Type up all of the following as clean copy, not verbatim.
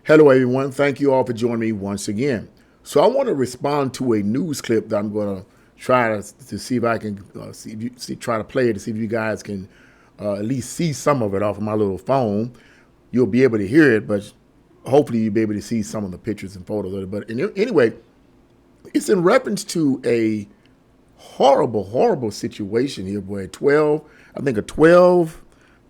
Hello, everyone. Thank you all for joining me once again. So, I want to respond to a news clip that I'm going to try to see if I can try to play it to see if you guys can at least see some of it off of my little phone. You'll be able to hear it, but hopefully you'll be able to see some of the pictures and photos of it. But anyway, it's in reference to a horrible, horrible situation here where a 12,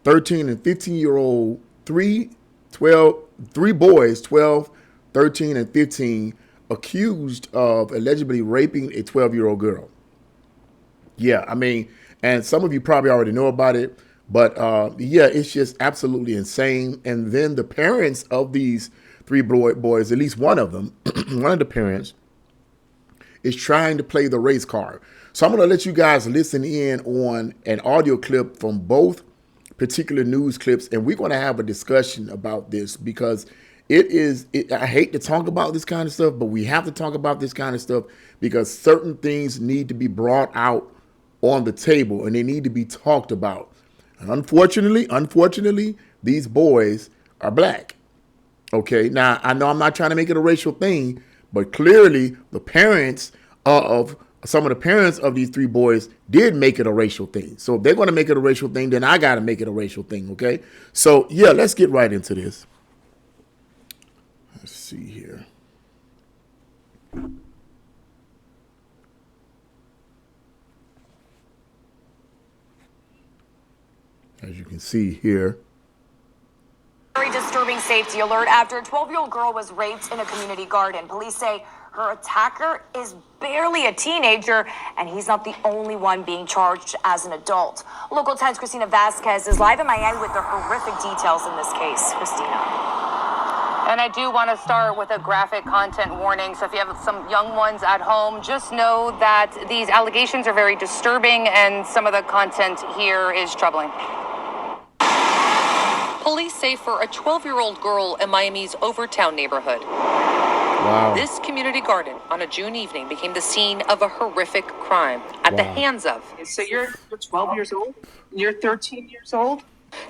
13, and 15-year-old, three boys, 12, 13, and 15, accused of allegedly raping a 12-year-old girl. Yeah, I mean, and some of you probably already know about it, but yeah, it's just absolutely insane. And then the parents of these three boys, at least one of them, one of the parents, is trying to play the race card. So I'm going to let you guys listen in on an audio clip from both particular news clips, and we're going to have a discussion about this because I hate to talk about this kind of stuff, but we have to talk about this kind of stuff because certain things need to be brought out on the table and they need to be talked about. And unfortunately, these boys are black. Okay, now I know I'm not trying to make it a racial thing, but clearly the parents of some of the parents of these three boys did make it a racial thing. So if they're going to make it a racial thing, then I got to make it a racial thing, okay? So, yeah, let's get right into this. Let's see here. As you can see here. Very disturbing safety alert after a 12-year-old girl was raped in a community garden. Police say her attacker is barely a teenager, and he's not the only one being charged as an adult. Local 10's Christina Vasquez is live in Miami with the horrific details in this case. Christina. And I do want to start with a graphic content warning. So if you have some young ones at home, just know that these allegations are very disturbing and some of the content here is troubling. Police say for a 12-year-old girl in Miami's Overtown neighborhood. Wow. This community garden on a June evening became the scene of a horrific crime at the hands of. So you're 12 years old? You're 13 years old?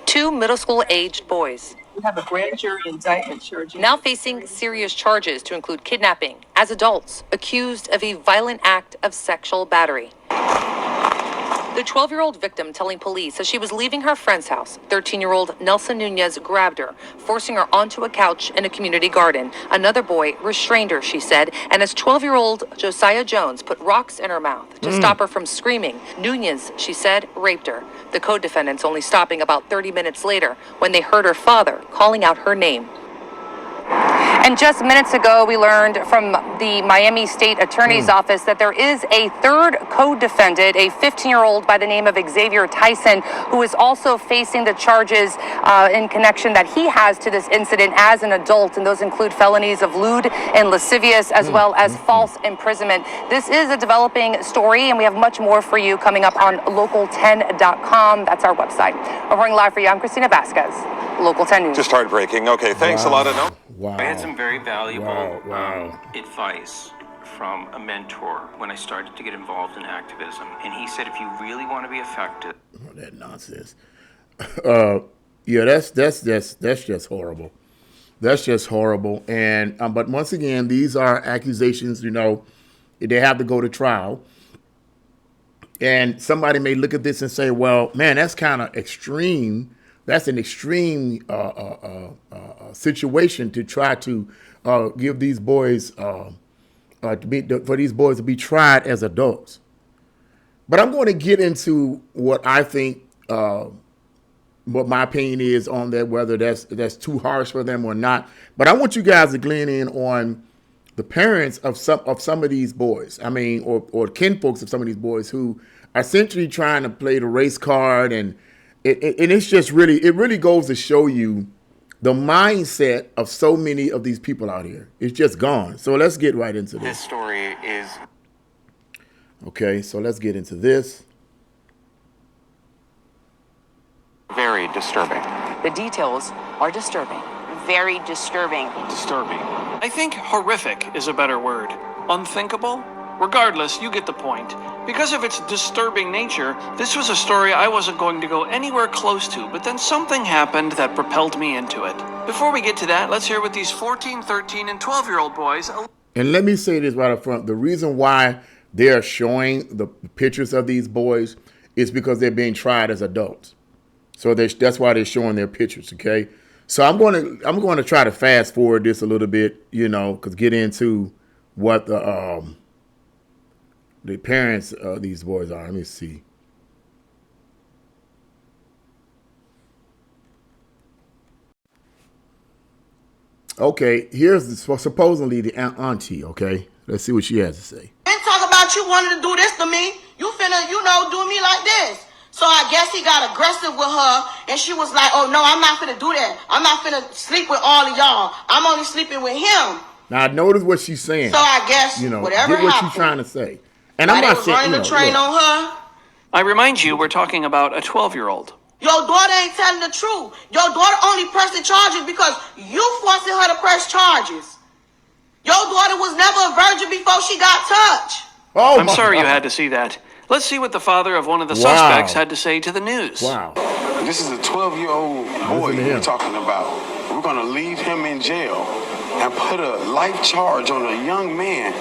Two middle school aged boys. You have a grand jury indictment charging. Now facing serious charges to include kidnapping as adults accused of a violent act of sexual battery. The 12-year-old victim telling police as she was leaving her friend's house, 13-year-old Nelson Nunez grabbed her, forcing her onto a couch in a community garden. Another boy restrained her, she said, and as 12-year-old Josiah Jones put rocks in her mouth to stop her from screaming. Nunez, she said, raped her. The co-defendants only stopping about 30 minutes later when they heard her father calling out her name. And just minutes ago, we learned from the Miami State Attorney's Office that there is a third co-defendant, a 15-year-old by the name of Xavier Tyson, who is also facing the charges in connection that he has to this incident as an adult. And those include felonies of lewd and lascivious, as well as false imprisonment. This is a developing story, and we have much more for you coming up on local10.com. That's our website. Reporting live for you, I'm Christina Vasquez, Local 10 News. Just heartbreaking. Okay, thanks a lot. Wow. I had some very valuable Wow. advice from a mentor when I started to get involved in activism. And he said, if you really want to be effective. Oh, that nonsense. Yeah, that's just horrible. That's just horrible. And but once again, these are accusations, they have to go to trial. And somebody may look at this and say, well, man, that's kind of extreme. That's an extreme situation to try to give these boys for these boys to be tried as adults. But I'm going to get into what I think, what my opinion is on that, whether that's too harsh for them or not. But I want you guys to glean in on the parents of some of these boys. I mean, or kinfolks of some of these boys who are essentially trying to play the race card, and it's just really goes to show you the mindset of so many of these people out here. It's just gone. So let's get right into this. This story is... Okay, so let's get into this. very disturbing. The details are disturbing. Very disturbing. Disturbing. I think horrific is a better word. Unthinkable? Regardless, you get the point. Because of its disturbing nature, this was a story I wasn't going to go anywhere close to, but then something happened that propelled me into it. Before we get to that, let's hear what these 14, 13, and 12-year-old boys. And let me say this right up front. The reason why they're showing the pictures of these boys is because they're being tried as adults. So that's why they're showing their pictures, okay? So I'm going to try to fast forward this a little bit, because get into what the parents of these boys are. Let me see. Okay, here's supposedly the auntie, okay? Let's see what she has to say. And talk about you wanted to do this to me. You finna, do me like this. So I guess he got aggressive with her, and she was like, oh, no, I'm not finna do that. I'm not finna sleep with all of y'all. I'm only sleeping with him. Now, notice what she's saying. So I guess, whatever get what happened, she's trying to say. And I'm not saying, running the train on her. I remind you, we're talking about a 12-year-old. Your daughter ain't telling the truth. Your daughter only pressing charges because you forcing her to press charges. Your daughter was never a virgin before she got touched. Oh, I'm sorry you had to see that. Let's see what the father of one of the suspects had to say to the news. Wow. This is a 12-year-old boy we're talking about. We're going to leave him in jail and put a life charge on a young man,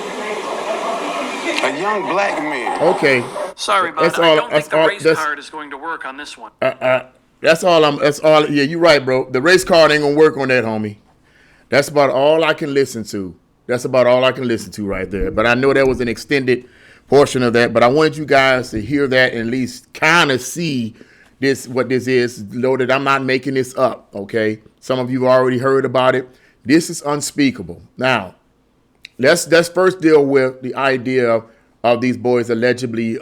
a young black man. Okay. Sorry, bud. I don't think the race card is going to work on this one. That's all. Yeah, you're right, bro. The race card ain't gonna work on that, homie. That's about all I can listen to. That's about all I can listen to right there. But I know there was an extended portion of that. But I wanted you guys to hear that and at least kind of see what this is. Know that I'm not making this up. Okay. Some of you already heard about it. This is unspeakable. Now, let's first deal with the idea of these boys allegedly,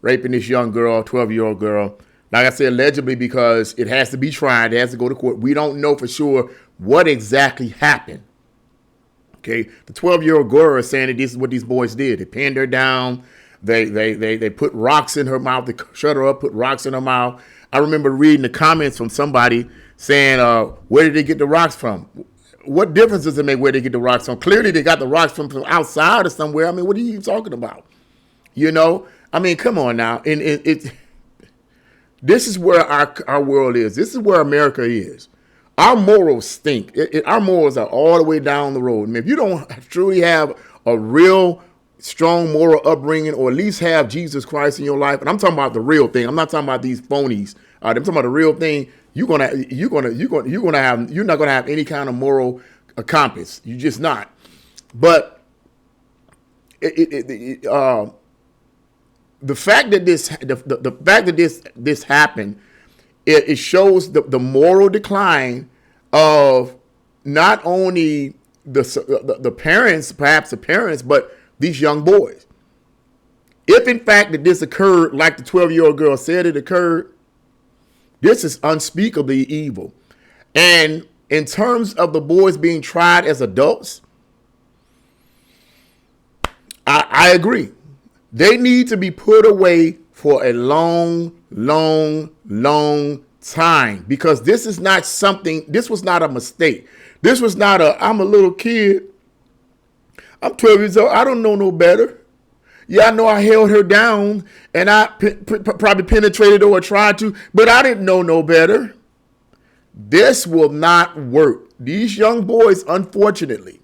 raping this young girl, 12-year-old girl. Like I said, allegedly because it has to be tried. It has to go to court. We don't know for sure what exactly happened. Okay, the 12-year-old girl is saying that this is what these boys did. They pinned her down. They put rocks in her mouth. They shut her up, put rocks in her mouth. I remember reading the comments from somebody saying, where did they get the rocks from? What difference does it make where they get the rocks from? Clearly, they got the rocks from outside or somewhere. I mean, what are you talking about? I mean, come on now. And this is where our world is. This is where America is. Our morals stink. Our morals are all the way down the road. I mean, if you don't truly have a real strong moral upbringing, or at least have Jesus Christ in your life, and I'm talking about the real thing. I'm not talking about these phonies. I'm talking about the real thing. You're not gonna have any kind of moral compass. You're just not. But the fact that this happened, it shows the moral decline of not only the parents, perhaps the parents, but these young boys. If in fact that this occurred like the 12-year-old girl said it occurred, this is unspeakably evil. And in terms of the boys being tried as adults, I agree. They need to be put away for a long, long, long time, because this was not a mistake. This was not I'm a little kid. I'm 12 years old. I don't know no better. Yeah, I know I held her down and I probably penetrated her or tried to, but I didn't know no better. This will not work. These young boys, unfortunately,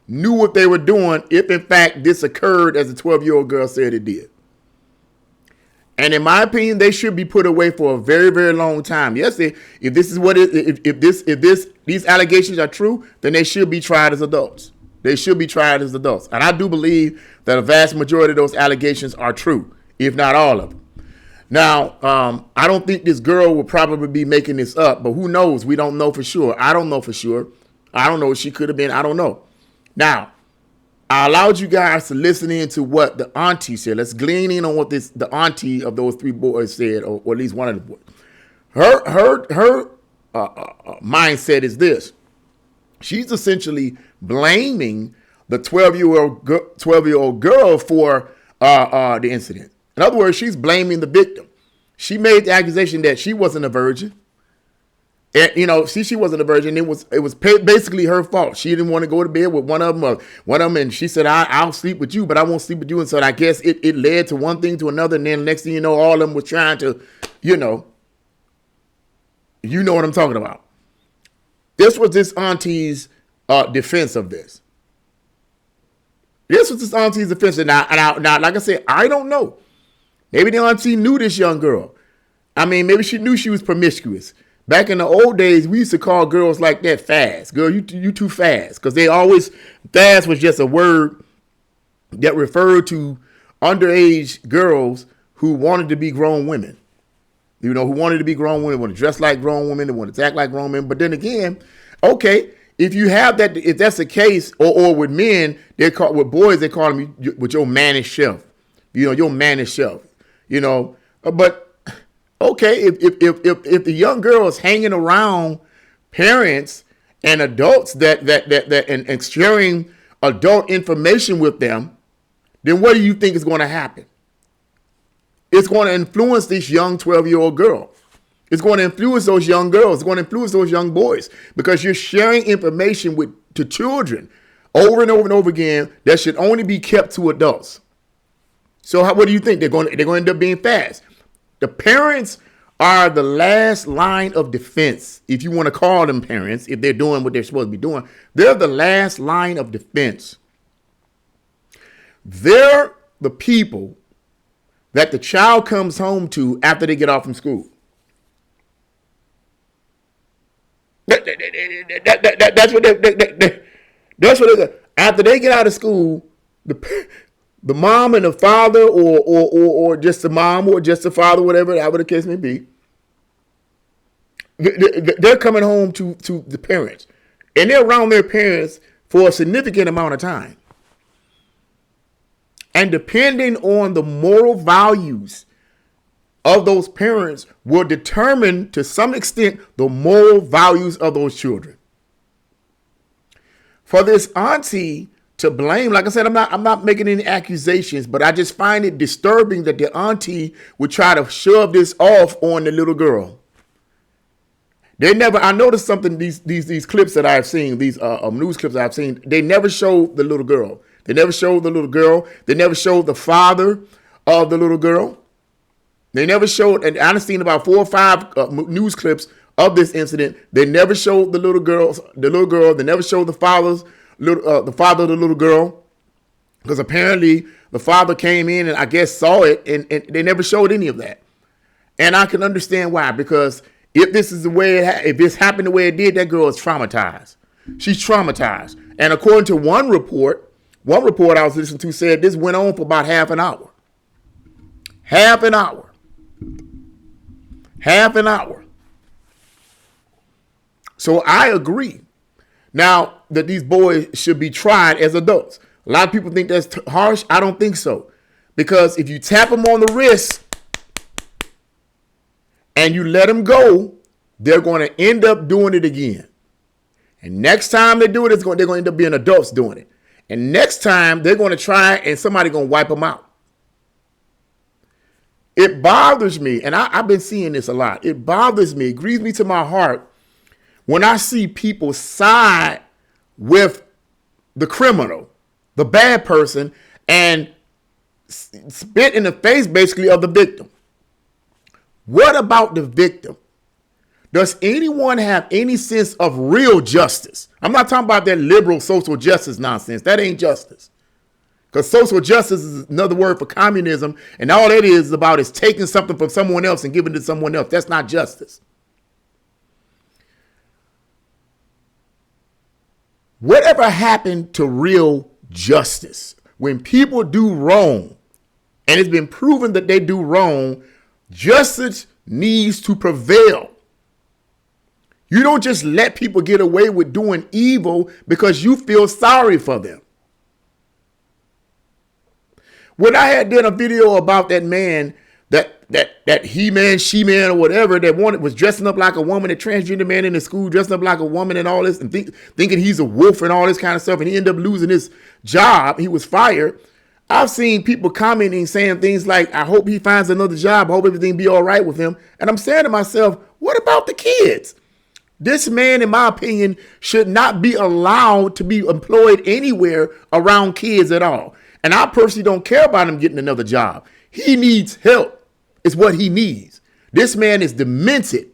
knew what they were doing if, in fact, this occurred as the 12-year-old girl said it did. And in my opinion, they should be put away for a very, very long time. Yes, if these allegations are true, then they should be tried as adults. They should be tried as adults. And I do believe that a vast majority of those allegations are true, if not all of them. Now, I don't think this girl will probably be making this up, but who knows? We don't know for sure. I don't know for sure. I don't know what she could have been. I don't know. Now, I allowed you guys to listen in to what the auntie said. Let's glean in on what the auntie of those three boys said, or at least one of the boys. Her mindset is this. She's essentially blaming the 12-year-old girl for the incident. In other words, she's blaming the victim. She made the accusation that she wasn't a virgin, And she wasn't a virgin. It was basically her fault. She didn't want to go to bed with one of them, and she said, "I'll sleep with you, but I won't sleep with you." And so I guess it led to one thing to another, and then next thing you know, all of them was trying to, you know what I'm talking about. This was this auntie's defense of this. This was this auntie's defense. Now, like I said, I don't know. Maybe the auntie knew this young girl. I mean, maybe she knew she was promiscuous. Back in the old days, we used to call girls like that fast. Girl, you too fast. Because fast was just a word that referred to underage girls who wanted to be grown women. Who wanted to be grown women, want to dress like grown women, they want to act like grown men. But then again, okay, if you have that, if that's the case, or with men, with boys, they call them with your mannish self. Your mannish self. But okay, if the young girl is hanging around parents and adults that and sharing adult information with them, then what do you think is going to happen? It's going to influence this young 12-year-old girl. It's going to influence those young girls. It's going to influence those young boys because you're sharing information to children over and over and over again that should only be kept to adults. So what do you think? They're going to end up being fast. The parents are the last line of defense, if you want to call them parents, if they're doing what they're supposed to be doing. They're the last line of defense. They're the people that the child comes home to after they get off from school. That's what they after they get out of school, the mom and the father, or just the mom or just the father, whatever the case may be, they're coming home to the parents, and they're around their parents for a significant amount of time. And depending on the moral values of those parents will determine to some extent the moral values of those children. For this auntie to blame, like I said, I'm not making any accusations, but I just find it disturbing that the auntie would try to shove this off on the little girl. I noticed something, these clips that I've seen, these news clips I've seen, they never show the little girl. They never showed the little girl. They never showed the father of the little girl. They never showed, and I've seen about 4 or 5 news clips of this incident. They never showed the little girl. They never showed the father of the little girl, because apparently the father came in and I guess saw it, and they never showed any of that. And I can understand why, because if this is the way if this happened the way it did, that girl is traumatized. She's traumatized. And according to one report I was listening to said this went on for about half an hour. Half an hour. So I agree. Now that these boys should be tried as adults. A lot of people think that's harsh. I don't think so. Because if you tap them on the wrist and you let them go, they're going to end up doing it again. And next time they do it, they're going to end up being adults doing it. And next time they're going to try and somebody's going to wipe them out. It bothers me, and I've been seeing this a lot. It bothers me, it grieves me to my heart when I see people side with the criminal, the bad person, and spit in the face basically of the victim. What about the victim? Does anyone have any sense of real justice? I'm not talking about that liberal social justice nonsense. That ain't justice. Because social justice is another word for communism, and all it is about is taking something from someone else and giving it to someone else. That's not justice. Whatever happened to real justice? When people do wrong, and it's been proven that they do wrong, justice needs to prevail. You don't just let people get away with doing evil because you feel sorry for them. When I had done a video about that man, that he-man, she-man, or whatever, that was dressing up like a woman, a transgender man in the school, dressing up like a woman and all this, and thinking he's a wolf and all this kind of stuff, and he ended up losing his job. He was fired. I've seen people commenting, saying things like, I hope he finds another job. I hope everything be all right with him. And I'm saying to myself, what about the kids? This man, in my opinion, should not be allowed to be employed anywhere around kids at all. And I personally don't care about him getting another job. He needs help. It's what he needs. This man is demented.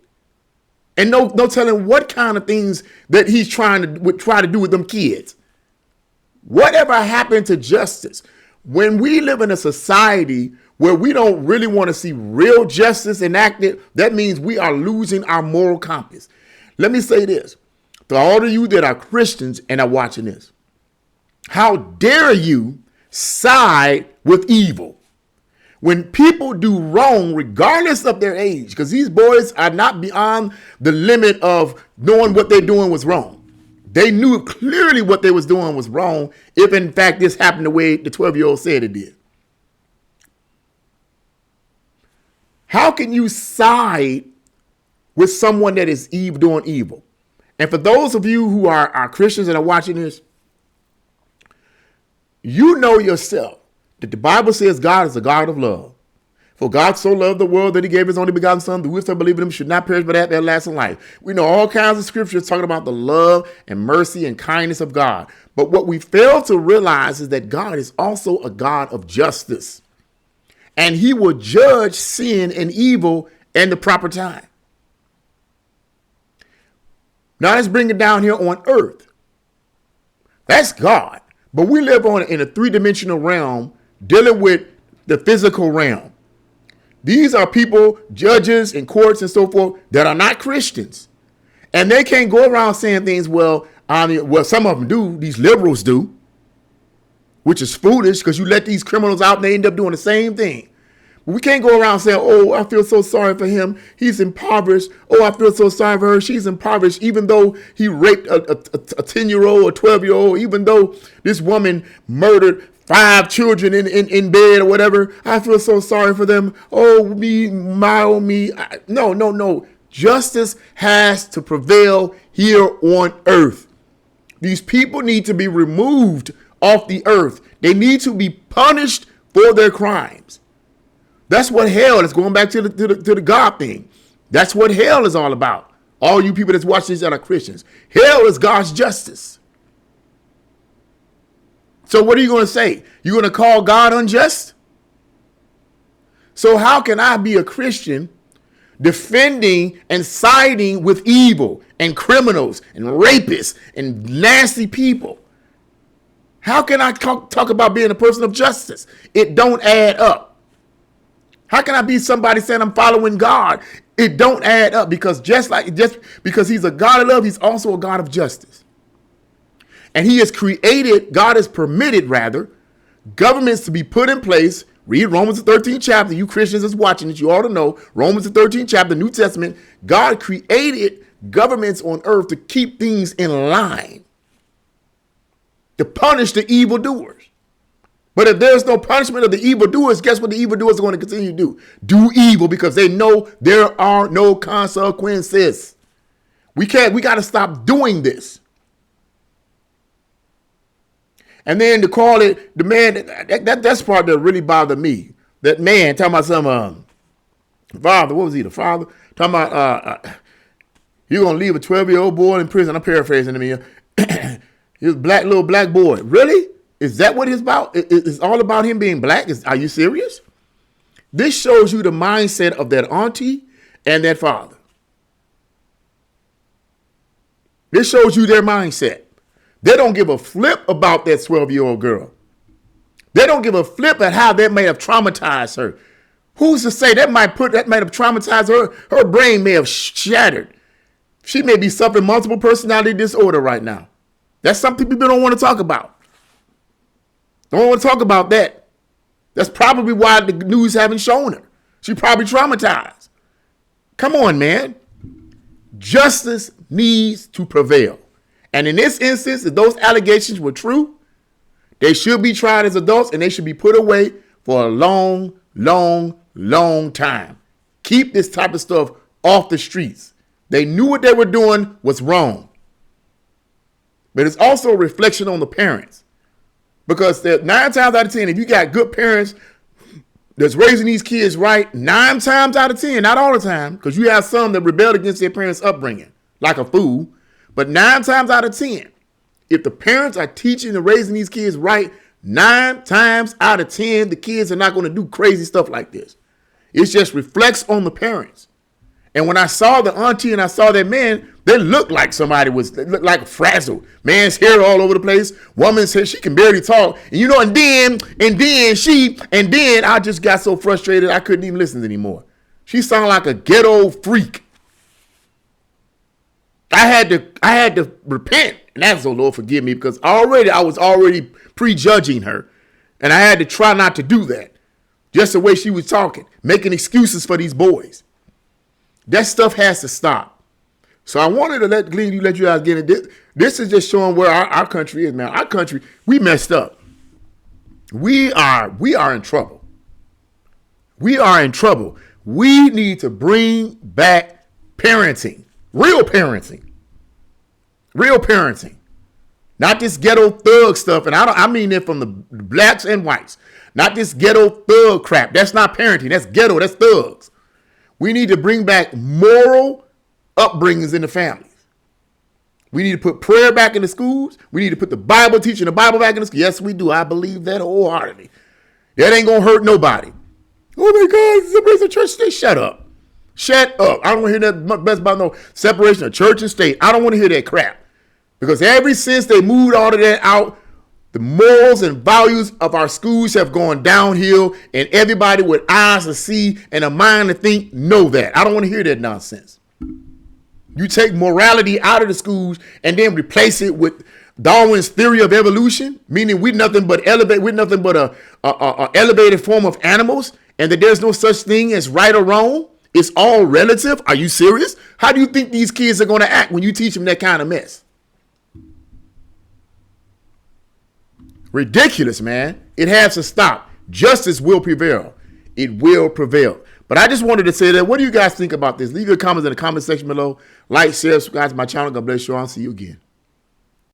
And no telling what kind of things that he's try to do with them kids. Whatever happened to justice? When we live in a society where we don't really want to see real justice enacted, that means we are losing our moral compass. Let me say this to all of you that are Christians and are watching this. How dare you side with evil? When people do wrong, regardless of their age, because these boys are not beyond the limit of knowing what they're doing was wrong. They knew clearly what they was doing was wrong, if in fact this happened the way the 12-year-old said it did. How can you side with someone that is doing evil? And for those of you who are Christians and are watching this, you know yourself that the Bible says God is a God of love. For God so loved the world that he gave his only begotten son, that whosoever believe in him should not perish but have everlasting life. We know all kinds of scriptures talking about the love and mercy and kindness of God. But what we fail to realize is that God is also a God of justice. And he will judge sin and evil in the proper time. Now let's bring it down here on earth. That's God. But we live in a three-dimensional realm dealing with the physical realm. These are people, judges and courts and so forth, that are not Christians. And they can't go around saying things, well, some of them do, these liberals do, which is foolish because you let these criminals out and they end up doing the same thing. But we can't go around saying, oh, I feel so sorry for him. He's impoverished. Oh, I feel so sorry for her. She's impoverished, even though he raped a 10-year-old or 12-year-old, even though this woman murdered 5 children in bed or whatever. I feel so sorry for them. Oh, me, my, oh, me. No. Justice has to prevail here on earth. These people need to be removed off the earth. They need to be punished for their crimes. That's what hell is, going back to the God thing. That's what hell is all about. All you people that's watching this that are Christians. Hell is God's justice. So what are you going to say? You're going to call God unjust? So how can I be a Christian defending and siding with evil and criminals and rapists and nasty people? How can I talk about being a person of justice? It don't add up. How can I be somebody saying I'm following God? It don't add up, because just because he's a God of love, he's also a God of justice. And he has created, God has permitted rather, governments to be put in place. Read Romans the 13th chapter. You Christians that's watching this, you ought to know Romans the 13th chapter, New Testament. God created governments on earth to keep things in line, to punish the evildoers. But if there's no punishment of the evildoers, guess what the evildoers are going to continue to do? Do evil, because they know there are no consequences. We got to stop doing this. And then to call it the man, that's part that really bothered me. That man talking about some father, what was he, the father? Talking about you're going to leave a 12-year-old boy in prison. I'm paraphrasing him here. He was a little black boy. Really? Is that what it's about? It's all about him being black? Are you serious? This shows you the mindset of that auntie and that father. This shows you their mindset. They don't give a flip about that 12-year-old girl. They don't give a flip at how that may have traumatized her. Who's to say that might have traumatized her? Her brain may have shattered. She may be suffering multiple personality disorder right now. That's something people don't want to talk about. Don't want to talk about that. That's probably why the news haven't shown her. She probably traumatized. Come on, man. Justice needs to prevail. And in this instance, if those allegations were true, they should be tried as adults and they should be put away for a long, long, long time. Keep this type of stuff off the streets. They knew what they were doing was wrong. But it's also a reflection on the parents. Because 9 times out of 10, if you got good parents that's raising these kids right, 9 times out of 10, not all the time, because you have some that rebelled against their parents' upbringing. like a fool. But 9 times out of 10, if the parents are teaching and raising these kids right, 9 times out of 10, the kids are not going to do crazy stuff like this. It just reflects on the parents. And when I saw the auntie and I saw that man, they looked like somebody they looked like frazzled. Man's hair all over the place. Woman's hair, she can barely talk. And then I just got so frustrated I couldn't even listen anymore. She sounded like a ghetto freak. I had to repent. And that's, oh Lord, forgive me, because I was already prejudging her. And I had to try not to do that. Just the way she was talking, making excuses for these boys. That stuff has to stop. So I wanted to let you guys get it. This is just showing where our country is, man. Our country, we messed up. We are in trouble. We are in trouble. We need to bring back parenting. Real parenting. Real parenting. Not this ghetto thug stuff. And I mean it from the blacks and whites. Not this ghetto thug crap. That's not parenting. That's ghetto. That's thugs. We need to bring back moral upbringings in the families. We need to put prayer back in the schools. We need to put the Bible, teaching the Bible back in the schools. Yes, we do. I believe that wholeheartedly. That ain't going to hurt nobody. Oh my God, somebody's a church state. Shut up. Shut up. I don't want to hear that best about no separation of church and state. I don't want to hear that crap. Because ever since they moved all of that out, the morals and values of our schools have gone downhill, and everybody with eyes to see and a mind to think know that. I don't want to hear that nonsense. You take morality out of the schools and then replace it with Darwin's theory of evolution, meaning we're nothing but a elevated form of animals, and that there's no such thing as right or wrong. It's all relative. Are you serious? How do you think these kids are going to act when you teach them that kind of mess? Ridiculous, man. It has to stop. Justice will prevail. It will prevail. But I just wanted to say that. What do you guys think about this? Leave your comments in the comment section below. Like, share, subscribe to my channel. God bless you all. I'll see you again.